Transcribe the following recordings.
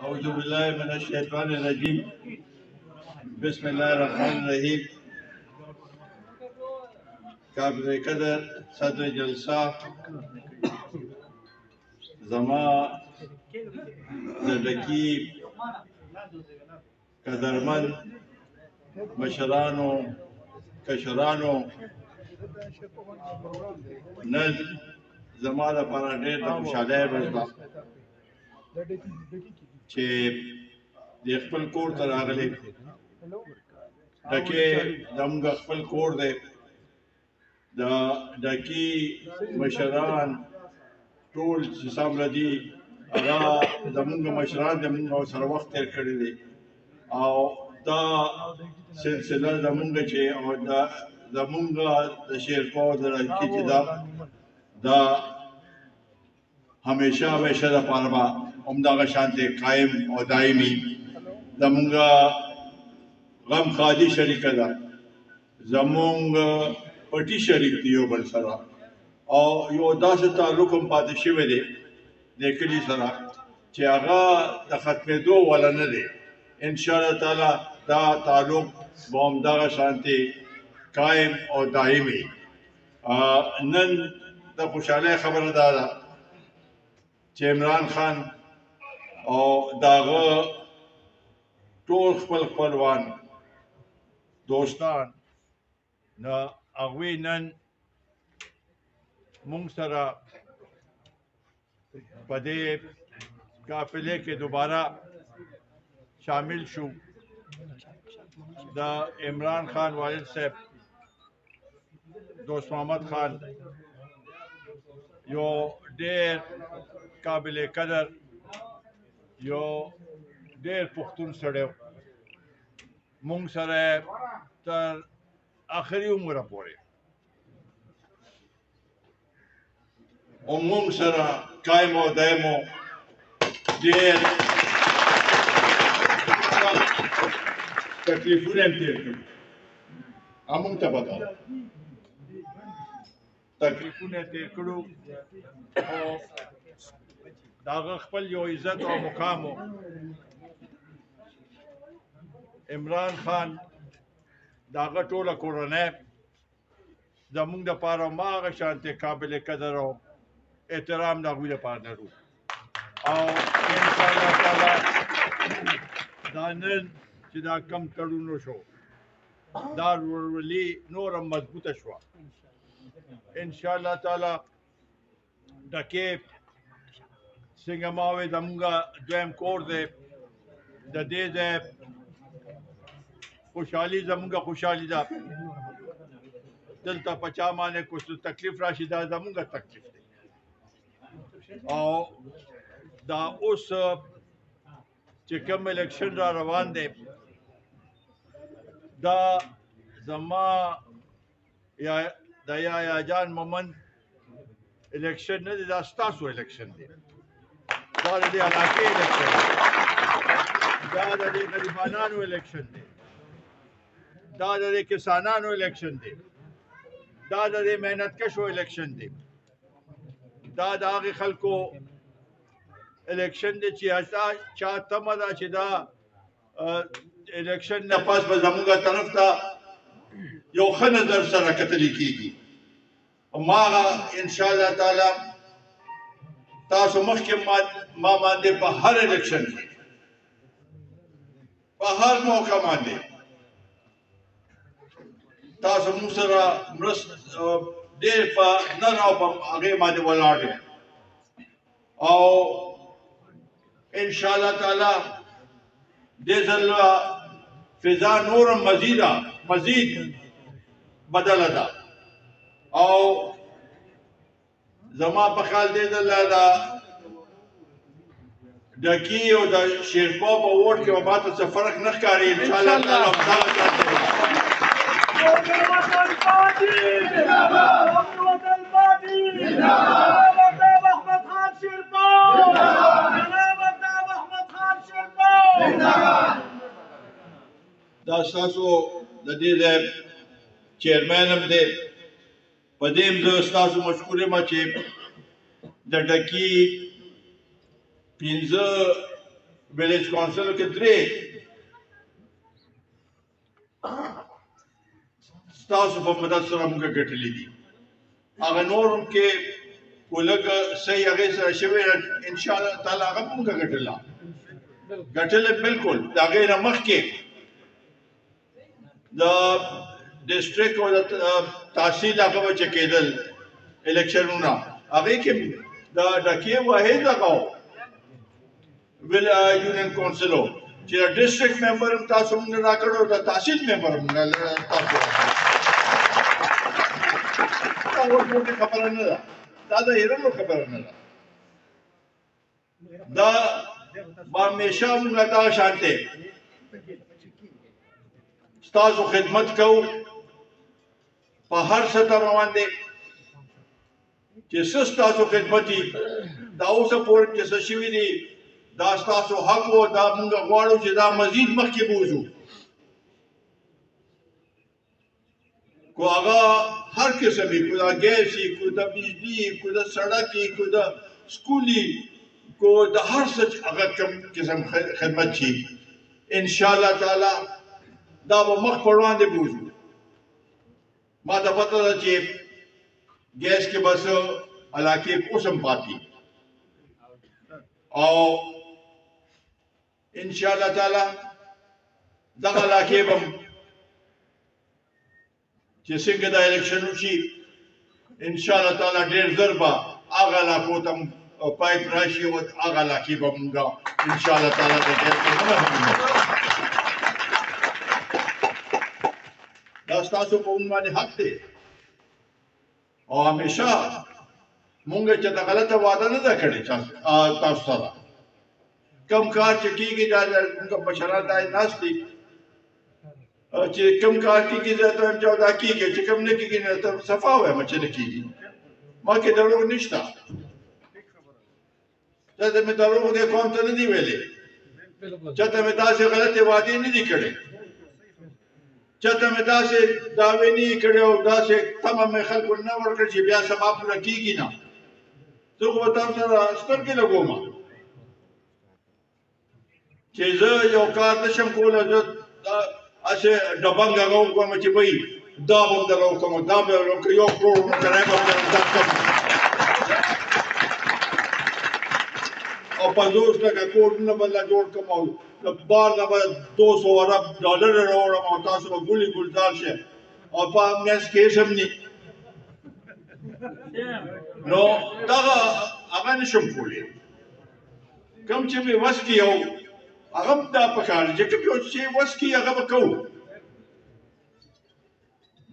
أعوذ بالله من الشيطان الرجيم. بسم الله الرحمن الرحيم. قابل قدر صدر جلسة زما زدکی قدرمن مشرانو کشرانو نن زما لپاره ډېر د خوشحالۍ ورځ ده چې د خپل کور ته راغلی ډکې زموږ خپل کور دی د ډکي مشران ټول چې څومره دي هغه زموږ مشران د موږ سره وخت تېر کړی دی او دا سلسله زموږ چې او دا زموږ د شیرپا د ډکي چې دا همیشه دپاره به همدغه شانتې قایم او دایمي زموږ غم خادي شریکه ده زموږ پټي شریک دی یو بل سره او یو داسې تعلق هم پاتې شوی دی د کلي سره چې هغه د ختمېدو والا نه دی انشاءالله تعالی دا تعلق به همدغه شانتې قایم او دایمي نن د خوشحالۍ خبره دا ده چې عمران خان او داغه ټول خپلوان دوستان نه هغوی نن مونږ سره په دې قافلې کې دوباره شامل شو د عمران خان والد صاحب دوست محمد خان یو ډېر قابل قدر یو ډېر پښتون سړی مونږ سره تر آخري عمره پورې او مونږ سره قایم او دایم ډېر تکلیفونه هم تېر کړي مونږ ته پته ده تکلیفونه تېر کړو او د هغه خپل یو عزت او مقام و عمران خان د هغه ټوله کورنۍ زموږ دپاره هماغه شانتې قابل قدر او احترام د هغوی لپاره لرو او انشاءالله تعالی دا نن چې دا کم تړون وشو دا ورورولي نوره مضبوطه شوه انشاءالله تعالی ډکې څنګه ما وې زموږ دویم کور دی د دې ځای خوشحالي زموږ خوشحالي ده دلته په چا باندې کوم تکلیف راشي دا زموږ تکلیف دی او دا اوس چې کوم الیکشن را روان دی دا زما یا د یحیی جان مومند الیکشن نه دی دا ستاسو الیکشن دی دا د دې علاقې الیکشن دی دا د دې غریبانانو الیکشن دی دا د دې کسانانو الیکشن دی دا د دې محنتکشو الیکشن دی دا د هغې خلکو الیکشن دی چې چا تمه ده چې دا الیکشن نه پس به زموږ طرف ته یو ښه نظر سره کتلی کېږي هماغه انشاءالله تعالی تاسو مخکې ما باندې په هر الیکشن کې په هر موقع باندې تاسو موږ سره ډېر په نر او په هغې باندې ولاړ یې او انشاءالله تعالی دې ځل فضا نورم مزید بدله ده او زما په خیال دې ځل د ډکي او د شیرپا په ووټ کې به ماته څه فرق نه ښکاري انشاءالله تعالی دا ستاسو د دې ځای چیرمین هم دی په دې هم زه ستاسو مشکور یم چې د ډکي 15 ویلیج کونسل کې 3 ستاسو په مدد سره موږ ګټلې دي هغه نورم کې ولګ صحیح هغه سره شوی ان شاء الله تعالی هغه موږ ګټل بالکل دا غیر مخکې د ډیسټریکټ او د تحصیل هغه چې کېدل الیکشنونه هغه کې دا ډکې واحد لګاو ویل یونین کونسلو چې ډیسټریکټ ممبر هم تاسو موږ راکړو د تحصیل ممبر هم تاسو دا ورته خبره نه ده دا د هیرلو خبره نه ده دا همیشه موږ دا شانته ستاسو خدمت کوو په هر سطح باندې چې ستاسو خدمتي دا اوسه پورې چې څه شوي دي دا ستاسو حق و دا موږ غواړو چې دا مزید مخکې بوځو کو هغه هر قسم کو دا ګیس کو دا بجلی کو دا سړک کو دا سکولي کو دا هر څه هغه کوم قسم خدمت شي ان شاء الله تعالی دا به مخ پر وړاندې بوځو ما ته پته ده چې ګیس کې بس علاقې اوسم پاتې او ان شاء الله تعالی دغه علاقې به چې څنګه د الیکشن وشي ان شاء الله تعالی ډېر ژر به هغه علاقو ته پایپ راشي او هغه علاقې به موږ ان شاء الله تعالی د ګیس دا ستاسو په باندې حق دی او همیشه مونږ چې د غلطه وعده نه ده کړې تاسو سره کم کار چې کېږي دا مونږ مشران دا ناست دي چې کم کار کېږي زه ته وایم چې دا کېږي چې کم نه کېږي نه ته صفا وایم چې نه کېږي ما کې دروغ نشته چا ته مې دروغ دې قوم ته نه دي ویلې چا ته مې داسې غلطې وعدې نه دي کړې چاته مې داسې دعوې نه یې کړې او داسې تمه مې خلکو نه ورکړه چې بیا سبا پوره کېږي نه زه خو به تاسو سره سترګې لګوم چې زه یو کار نه شم کولی زه هسې ډبنګ هغه وکړم چې بهی دا به هم دله وکړم دا به یو کروړ کرایه به هم درته کړم او 50 لکه کورونه به له جوړ کړم او بار دا به 200 ارب ډالر راوړم او تاسو به ګولې ګلزار شئ او په منځ کې هېڅ هم نه نو دغه هغه نشم کولی کوم چې مې وس کې یو هغه هم دا پکار دی چې کوم یو چې وس کې هغه به کوو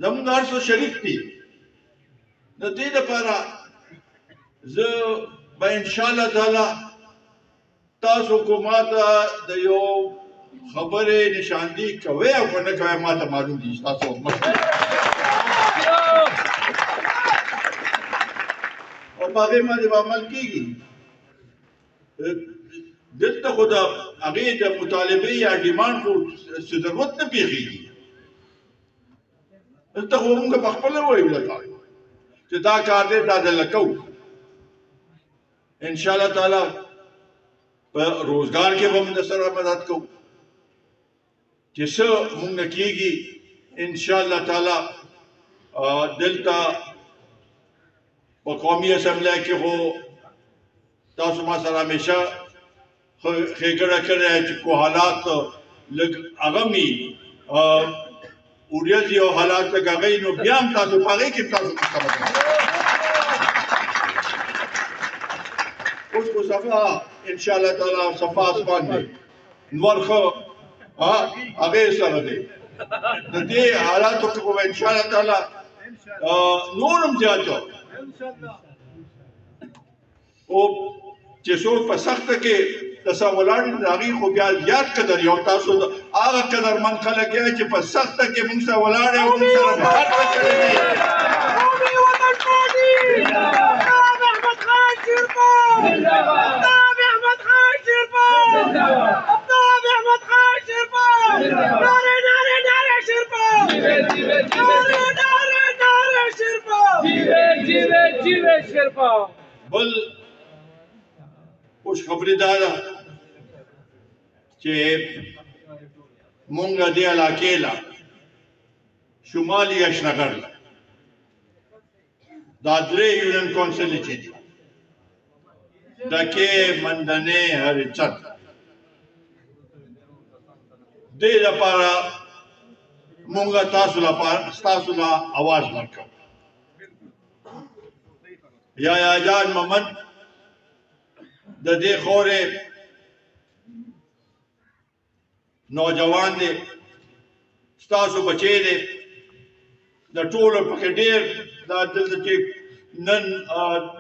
زموږ هر څه شریک دي د دې لپاره زه به انشاءالله تعالی تاسو کومه د یو خبرې نشاندهي کوئ او که نه کوئ ما ته معلوم دي تاسو او په هغې باندې به عمل کېږي دلته خو د هغې د مطالبې یا ډیمانډ خو ضرورت نه پېښېږي دلته خو موږ په خپله وایو لکه چې دا کار دی دا دله کوو انشاءالله تعالی په روزګار کې به موږ سره مدد کوو چې څه موږ کېږي انشاءالله تعالی دلته په قومي اسمبلی کې خو تاسو ما سره همیشه ښېګڼه کړې چې کو حالات لږ هغه مي ورځې او حالات لږ هغه نو بیا هم تاسو په هغې کې تاسو اوس خو صفا انشاءالله تعالی صفا اسمان دی نور ښه هغې سره دی د دې حالاتو کې خو انشاءالله تعالی نور هم زیاته او چې څوک په سخته کې دسه ولاړ دي د هغې خو بیا زیات قدر یو تاسو هغه قدرمند خلک یې چې په سخته کې موږ سره ولاړ یې او موږ سره هر څه کړی دی بل خوش خبری دا ده چې مونږ دې علاقې له شمالي اشنغر دا درې یونین کونسل چې دي ډکې مندنې هرچت دې لپاره مونږ تاسو له اواز ورکړو یا جان محمد د دې خورې نوجوان دی ستاسو بچی دی د ټولو پکې ډېر دا دلته چې نن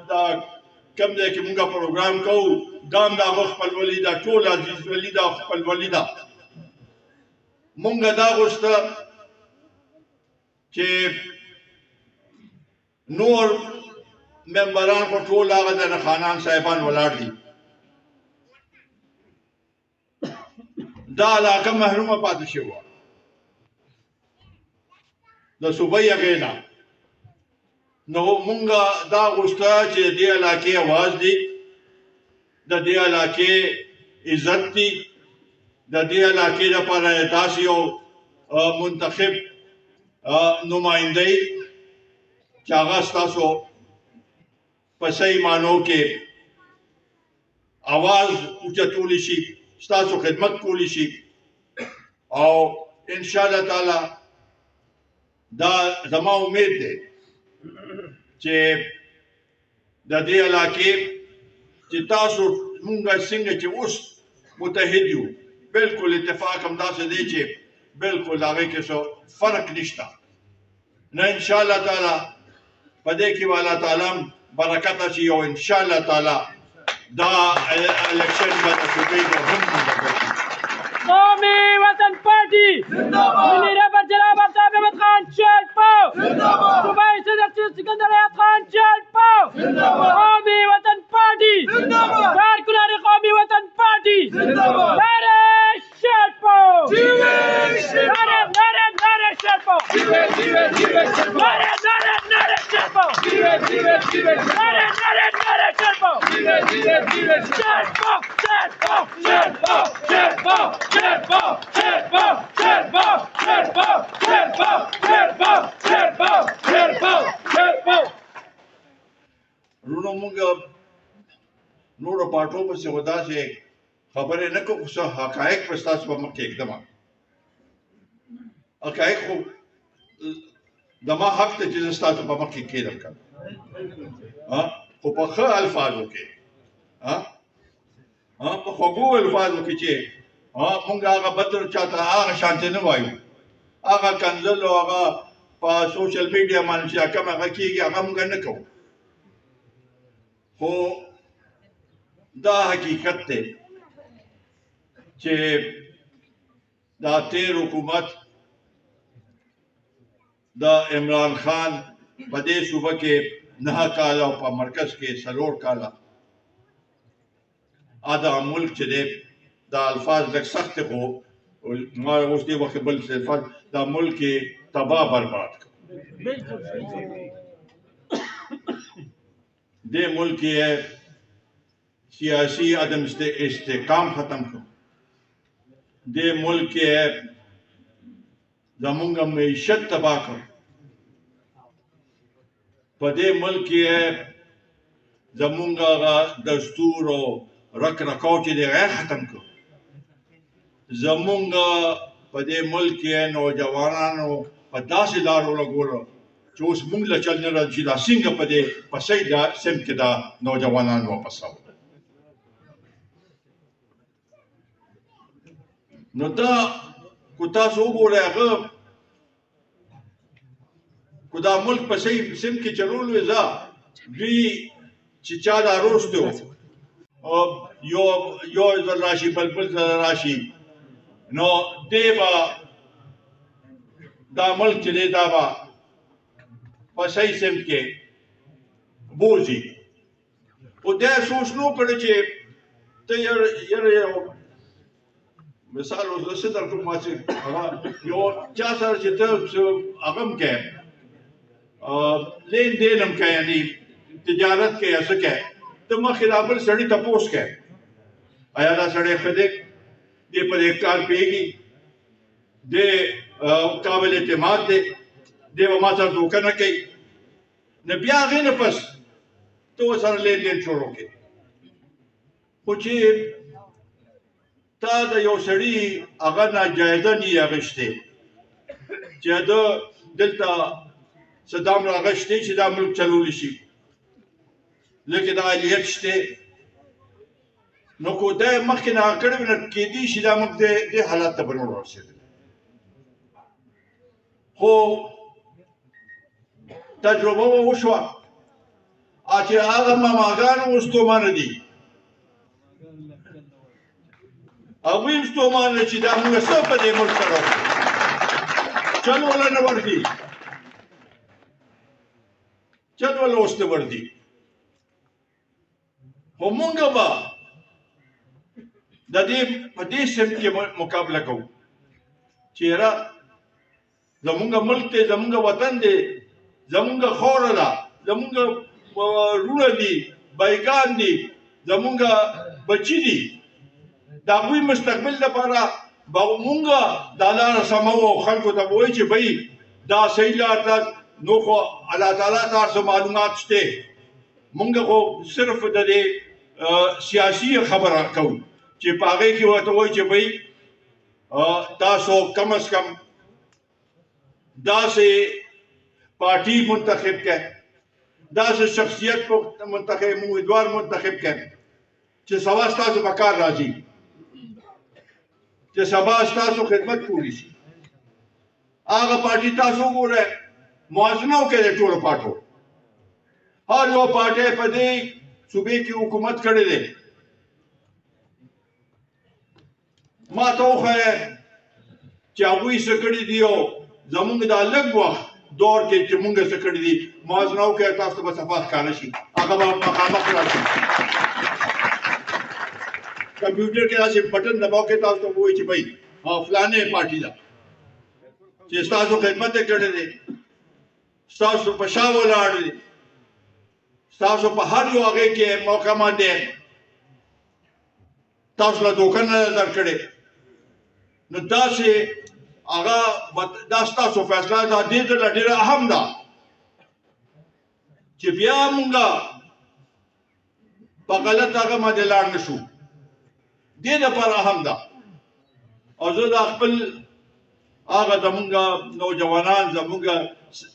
دا کوم ځای کې مونږ پروګرام کوو دا هم د هغه خپلولي ده ټول عزیز ولي ده خپلولي ده مونږ دا غوښته چې نور ممبران خو ټول هغه د خانان صاحبان ولاړ دي دا علاقه محرومه پاتې شوه د صوبې هغې نه نو مونږ دا غوښته چې د دې علاقې اواز دی د دې علاقې عزت دی د دې علاقې لپاره داسې یو منتخب نمایندګي چې هغه ستاسو په صحیح معنو کې اواز اوچتولی شي ستاسو خدمت کولی شي او ان شاء الله تعالی دا زما امید دی چې د دې علاقې چې تاسو مونږ څنګه چې اوس متحد یو بالکل اتفاق هم داسې دی چې بالکل هغې کې څه فرق نشته نه ان شاء الله تعالی په دې کې به الله تعالی برکت اچي او ان شاء الله تعالی دا الیکشن به د صوبې د هم قومي وطن پارٹی ملی رہبر جناب آفتاب احمد خان شیل پاؤ صوبائی صدر سکندر حیات خان شیل پاؤ قومی وطن پارٹی کارکنان قومی وطن پارٹی نعرہ شیل پاؤ نعرہ شیل پاؤ نعرہ شیل پاؤ نعرہ شیل پاؤ رونو مونږ نورو پارټو پسې خو داسې خبرې نه کوو څه حقایق به ستاسو په مخ کې ږدم حقایق خو زما حق ته چې زه ستاسو په مخ کې کېږدم که خو په ښه الفاظو کې په خوږو الفاظو کې چې مونږ هغه بد چاته هغه شانتې نه وایو هغه کنځل او هغه په سوشل میډیا باندې چې کوم هغه کېږي هغه مونږ نه کوو خو دا حقیقت دی چې دا تیر حکومت د عمران خان په دې صوبه کې 9 کاله او په مرکز کې 4 کاله دا ملک چې دی دا الفاظ لږ سخت خو ما اوس دې وخت بل الفاظ دا ملک تباہ برباد کړ دې ملک یې سیاسی عدم استحکام ختم کړ دې ملک یې زمونږ معیشت تباہ کړ په دې ملک یې زمونږ دستور او رک رکاو چې دی غیر ختم کړ زمونږ په دې ملک یې نوجوانانو په داسې لارو لګولو چې اوس مونږ له چل نه راځي دا څنګه په دې په صحیح سمت کې دا نوجوانان واپس راوړل نو دا کو تاسو وګورئ هغه کو دا ملک په صحیح سمت کې چلول وي دوی چې چا دا روسته یو ځل راشي بل ځل راشي نو دی به دا ملک چې دی دا به په صحیح سمت کې بوځي او دا سوچ نو کړی چې ته یو مثال اوس زه درکوم ما چې یو چا سره چې ته هغه هم کوې لین دین هم کوې یعنې تجارت کوې یا څه کوې ته مخکې دا بل سړي تپوس کوې آیا دا سړی ښه دی دې پر اختیار پیږي د قابل اعتماد دی دی به ما سره دوکه نه کوي نه بیا هغې نه پس ته ورسره لین شروع کړې خو چې تا د یو سړي هغه ناجایزه نی اخیستې چې ده دلته څه دام راغشتی چې دا ملک چلولی شي لکه دا اهلیت شته نو کو دا مخکې نه کړی وي نو کیدای شي دا موږ دې حالت ته به نه ورسېدل خو تجربه وشوه چې هغه ماماګان اوس ستومانه دي هغوی هم ستومانه چې دا موږ څه په دې ملک سره وکړو چل وله نه ورځي چل وله اوس نه ورځي خو مونږ به د دې په دې سمت کې مقابله کوو چې یاره زمونږ ملک دی زمونږ وطن دی زمونږ خوره ده زمونږ وروڼه دي بایګان دي زمونږ بچي دي د هغوی مستقبل لپاره به مونږ دا لاره سموو او خلکو ته به وایي چې بهی دا صحیح لار ده نو خو الله تعالی ته هر څه معلومات شته مونږ خو صرف د دې سیاسي خبره کوو چې په هغې کې ورته وایي چې بهی تاسو کم از کم داسې پارټي منتخب کړئ داسې شخصیت منتخب امیدوار منتخب کړئ چې سبا ستاسو په کار راځي چې سبا ستاسو خدمت کولی شي هغه پارټي تاسو وګورئ موازنه وکړئ د ټولو پارټو هر یو پارټۍ په دې صوبې کې حکومت کړی دی ما ته وښیه چې هغوی څه کړي دي او زمونږ دا لږ وخت دور کې چې مونږ څه کړي دي موازنه وکړئ تاسو ته به صفا ښکاره شي هغه به مخامخ راشي کمپیوټر کې داسې بټن دباو کې تاسو ته ووایي چې بھائی فلانې پارټي ده چې ستاسو خدمت یې کړی دی ستاسو په شا ولاړ دی ستاسو په هر یو هغې کې موقع باندې تاسو له دوکه نه درکړې نو داسې هغه دا ستاسو فیصله ده دې ته ډېره اهم ده چې بیا مونږ په غلط هغه باندې لاړ نه شو دې دپاره اهم ده او زه دا خپل هغه زمونږ نوجوانان زمونږ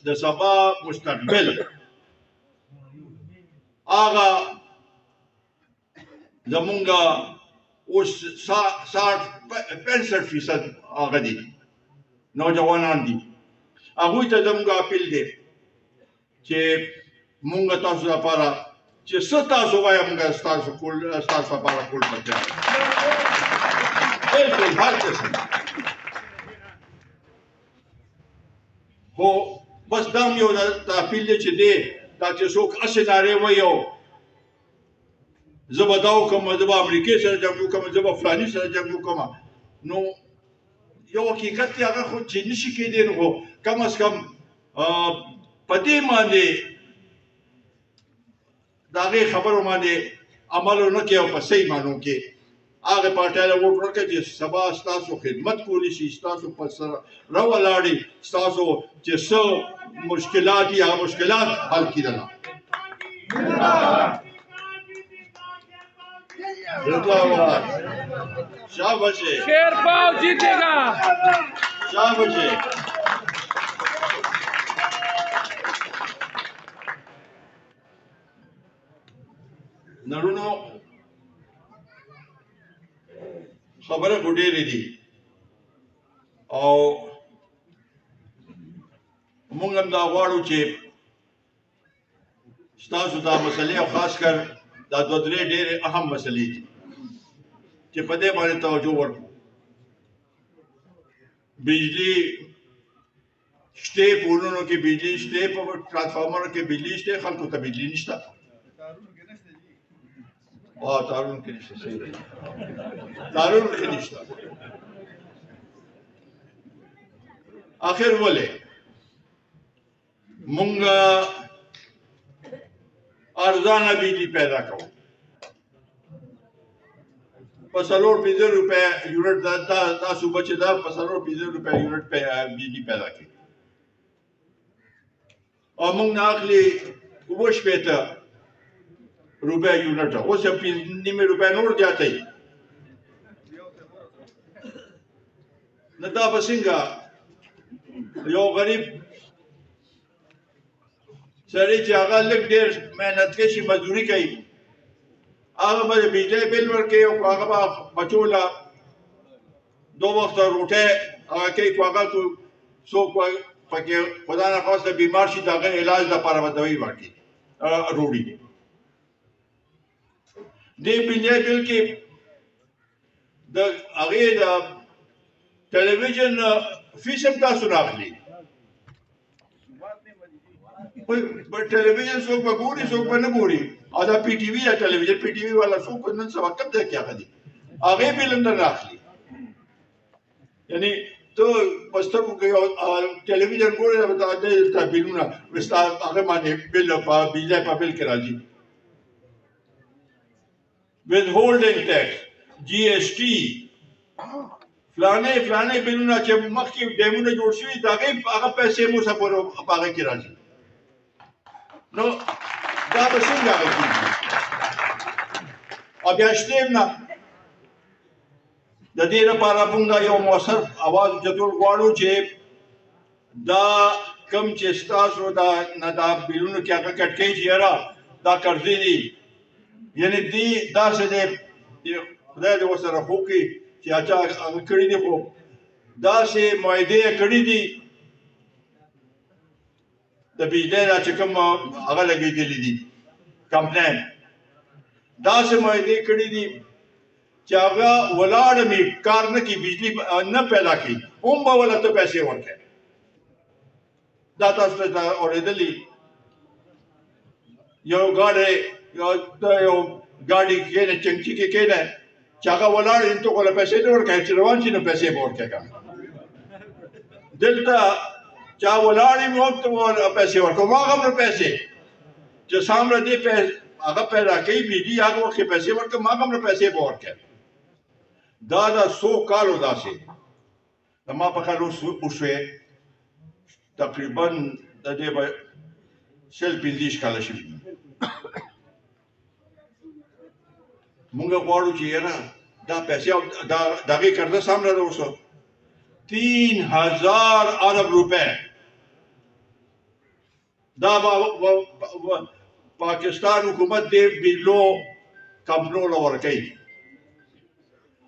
د سبا مستقبل هغه زمونږ اوس 60-65% هغه دي نوجوانان دي هغوی ته زمونږ اپیل دی چې مونږ تاسو لپاره چې څه تاسو وایه مونږ ستاسو لپاره کول به تیار بلکل هر قسم خو بس دا هم یو د اپیل دی چې دی دا چې څوک هسې نارې وایي او زه به دا وکړم زه به امریکې سره جنګ وکړم زه به فلاني سره جنګ وکړم نو یو حقیقت دی هغه خو چې نشي کېدی نو خو کم از کم په دې باندې د هغې خبرو باندې عمل ونه کړي او په صحیح معنو کې هغې پارټۍ له ووټ ورکړئ چې سبا ستاسو خدمت کولی شي ستاسو په سره راولاړي ستاسو چې څه مشکلات دي هغه مشکلات حل کړي زنده‌باد शाबाश शेर पाव जीतेगा शाबाश نړونو خبره ډېرې دي او موږ هم دا غواړو چې ستاسو دا مسلې او خاص کر دا دوه درې ډېرې اهم مسلې دي چې په دې باندې توجه ورکړو بجلی شته پورونو کې بجلی شته په ټرانسفارمرو کې بجلی شته خلکو ته بجلی نشته تارون کې نشته صحیح تارون کې نشته اخر ولې مونږ ارزانه بجلی پیدا کوو په 4-5 روپے یونټ دا صوبه چې دا په 4-5 روپے یونټ په بجلی پیدا کوي او موږ نه اخلي 15 روپے یونټ اوس یې 9 روپے نور زیاتې نه دا به څنګه یو غریب سړی چې هغه لږ ډېر محنت کوي مزدوري کوي هغه به بجلی بل ورکوي او هغه به بچو له 2 وخته روټۍ هغه کوي خو هغه څوک پکې خدا نخواسته بیمار شي د هغه علاج لپاره به دوایي ورکړي روړي دې بجلی بل کې د هغې د ټلویزیون فیس هم تاسو نه اخلي ټلویزیون څوک به ګوري څوک به نه ګوري او دا پی ټي وي یا ټلویزیون پی ټي وي والا څوک نن سبا کم ځای کې هغه دي هغې بل هم نه اخلي یعنی ته په سترګو کې ټلویزیون ګورې دلته بلونه ستا هغه باندې بل په بجلی په بل کې راځي withholding tax GST فلانه بلونه چې مخکې ډیمونه جوړ شوي د هغه پیسې مو څه پورې په هغه کې راځي نو دا به څنګه هغه کېږي او بیا شته نه د دې لپاره موږ یو مؤثر اواز اوچتول غواړو چې دا کم چې ستاسو دا بلونو کې هغه کټکۍ چې یاره دا قرضې دي یعنې دې داسې دی خدای دې ورسره خو کړي چې اچا هغه کړي دي خو داسې معاهدې یې کړي دي د بجلی دا چې کوم هغه لګېدلي دي کمپنۍ داسې معاهدې کړي دي چې هغه ولاړ مې کار نه کوي بجلی نه پیدا کوي هم به ولته پیسې ورکوي دا تاسو ته اورېدلي یو ګاډی کښېنه چنګچي کې کښېنه چې هغه ولاړ وي ته خو له پیسې نه ورکوي چې روان شي نو پیسې به ورکوي که دلته چا ولاړ وي نو هم ته پیسې ورکوم هغه هم پیسې چې څومره دې هغه پیدا کوي بجلي هغه وخت کې پیسې ورکوم هغه هم پیسې به ورکوي دا 100 کالو داسې د ما په خیال وشوې تقریبا د دې به 15 کاله شوي مونږ غواړو چې یاره دا پیسې د هغې قرضه څومره ده اوس 3000 ارب روپے دا پاکستان حکومت دې بجلو کمپنو له ورکوي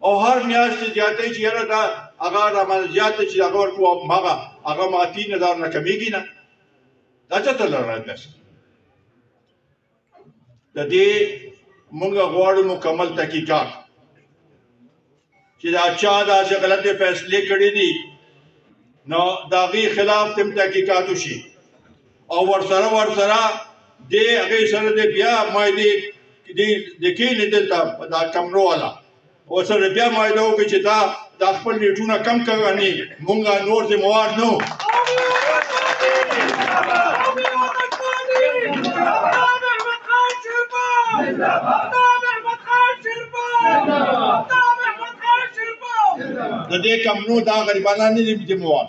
او هر میاشت زیاتې چې یاره دا هغه رامنځ زیاته چې هغه ورکوو هغه ما 3000 نه کمیږي نه دا چېرته لري پیسې د دې مونږ غواړو مکمل تحقیقات چې دا چا داسې غلطې فیصلې کړې دي نو د هغې خلاف هم تحقیقات وشي او ورسره دې هغې سره دې بیا معاهدې د کښېنې دلته دا کمرو والا ورسره بیا معاهده وکړي چې دا خپل نیټونه کم کوي مونږ نور ذموار نه وو د دې کمپنو دا غریبانان نه دي ذموار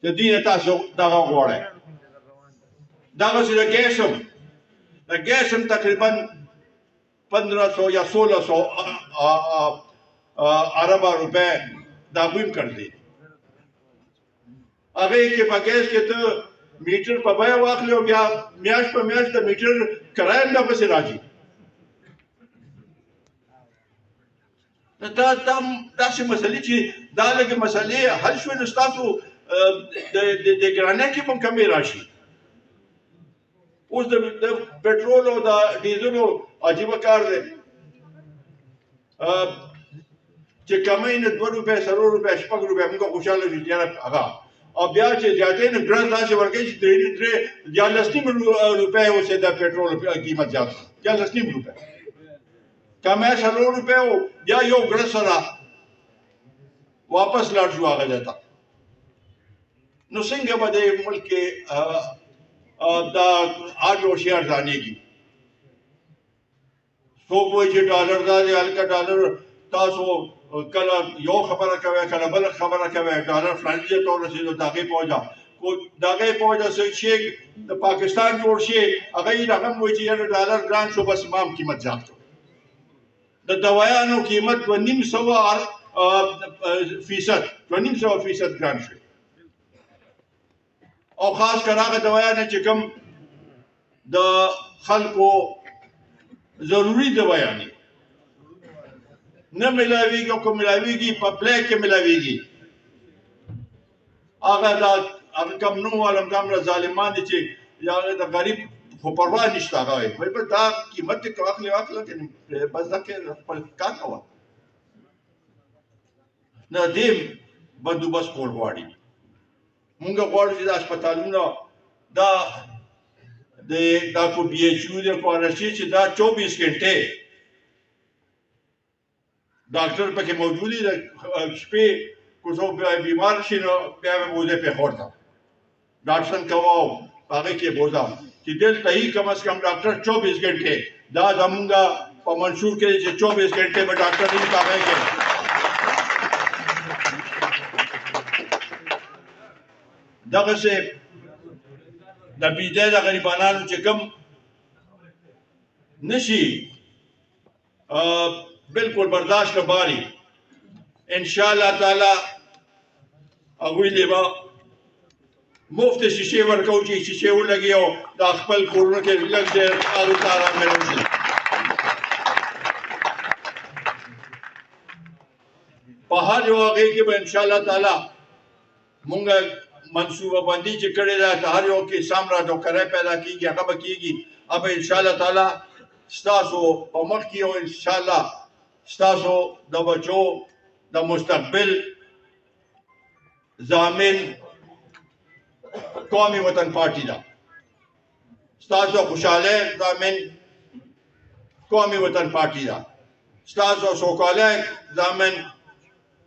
د دې نه تاسو دغه غواړئ دغسې د ګیس هم تقریبا 1500 یا 1600 اربه روپے دا هغوی هم کړي هغې کې په ګیس کې ته میټر په بیه واخلې او بیا میاشت په میاشت د میټر کرایه هم دغسې راځي دا داسې مسلې چې دا لږې مسلې حل شوې نو ستاسو د ګرانۍ کې هم کمې راشي اوس د پټرول او د ډیزلو عجیبه کار دی چې کمۍ نه 2 روپۍ 3 روپۍ 6 روپۍ موږ خوشحاله شو چې هغه او بیا چې زیاتې نه ګران داسې ورکوي چې 13 روپۍ اوس د پټرول قیمت زیات یا 13 روپۍ کمۍ 3 روپۍ و بیا یو ګړه سره واپس لاړ شو هغه ځای ته نو څنګه به د ملک کې دا آج او شی ارزانېږي څوک وایي چې ډالر دا دی هلکه ډالر تاسو کله یو خبره کوئ کله بله خبره کوئ ډالر فلاني ځای ته ورسېدو د هغې پوجه د هغې پوجه څه چې د پاکستان جوړ شي هغه یې هغه هم وایي چې یاره ډالر ګران شو بس ما هم قیمت زیات کړو د دوایانو قیمت 2.5% ګران شو او خاص کر هغه دوایانې چې کوم د خلکو ضروري دوایانې نه ملاویږي او که ملاویږي په پلی کې ملاویږي هغه کم نوم والا همدومره ظالمان دي چې هغه د غریب خو پروا نشته هغه وایي په دا قیمت یې که واخلې بس دا کې خپل کار کوه نه دې بندوبست کول غواړي مونږ غواړو چې دا هسپتالونه دا کو بي ایچ یو دی کو راشي چې دا 24 غنټې ډاکټر پکې موجود دی شپې کو څوک بیمار شي نو بیا به بوزه په خورته ډاکټر کوو هغه کې بوزا چې دلته هی کم از کم ډاکټر 24 غنټې دا زمونږه په منشور کې چې 24 غنټې به ډاکټر نه کاږي کې دغه څه د بیده د غریبانو چې کوم نشي بالکل برداشت نه باري ان شاء الله تعالی هغوی له به مفت شیشې ورکوو چې شیشې ولګي او د خپل کورونو کې لږ ډېر آرام راشي په هر یو هغې کې به ان شاء الله تعالی مونږ منصوبه بندي چې کړې ده د هر یو کې سامره ډوکرۍ پیدا کېږي هغه به کېږي هغه به ان شاء الله تعالی ستاسو په مخ کې او ان شاء الله ستاسو د بچو د مستقبل ضامن قومي وطن پارټي ده ستاسو خوشحاله ضامن قومي وطن پارټي ده ستاسو سوکاله ضامن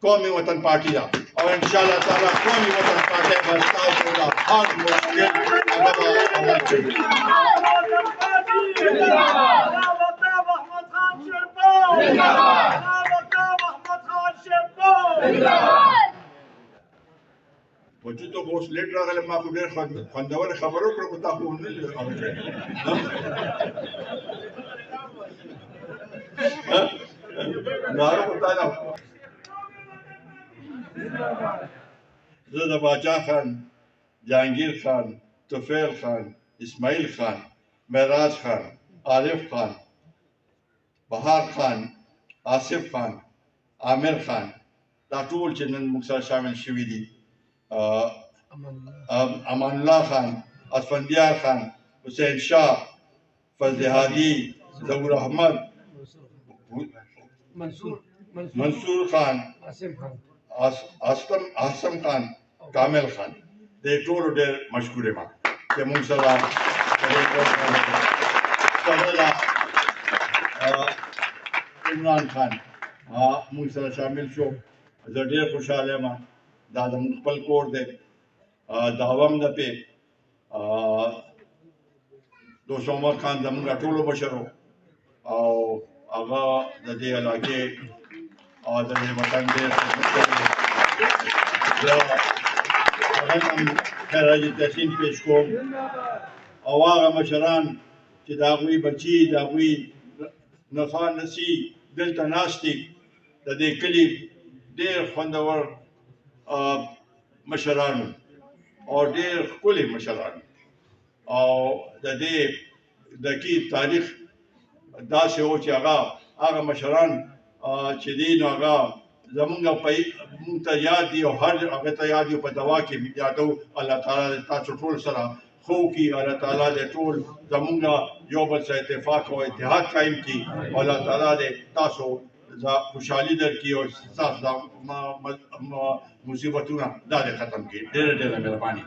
قومي وطن پارټي ده او ان شاء الله تعالی قومي وطن پارټي به ستاسو د هر مشکل هغه به حل کوي وجود ته اوس لیټ راغلی ما خو ډېر خوندوره خبره وکړه خو تا خو ونه زه د باچا خان جهانگیر خان طفیل خان اسماعیل خان معراج خان عارف خان بهار خان آصف خان عامر خان دا ټول چې نن موږ سره شامل شوي دي امان الله خان اسفندیار خان حسین شاه فضل هادی ظهور احمد منصور خان عاصم خان کامل خان دې ټولو ډېر مشکور یم چې موږ سره عمران خان موږ سره شامل شو زه ډېر خوشحاله یم دا زموږ خپل کور دی دعوه هم ده پې دوست عمر خان زموږ ټولو مشر و او هغه د دې علاقې او د دې وطن ډېر خدمت کړی زه هغه هم خراج تحسین پیش کوم او هغه مشران چې د هغوی بچي د هغوی نخا نسي دلته ناست دي د دې کلي ډېر خوندور مشرانو او ډېر ښکلي مشران او د دې د کې تاریخ داسې و چې هغه مشران چې دي نو هغه زمونږ مونږ ته یاد دي او هر هغه ته یاد دي په دوا کې یادو الله تعالی تاسو ټول سره خو کې الله تعالی دې ټول زمونږ یو بل سره اتفاق او اتحاد قایم کړي او الله تعالی دې تاسو خوشحالي درکړي او ستاسو مصیبتونه دا دې ختم کړي ډېره ډېره مهرباني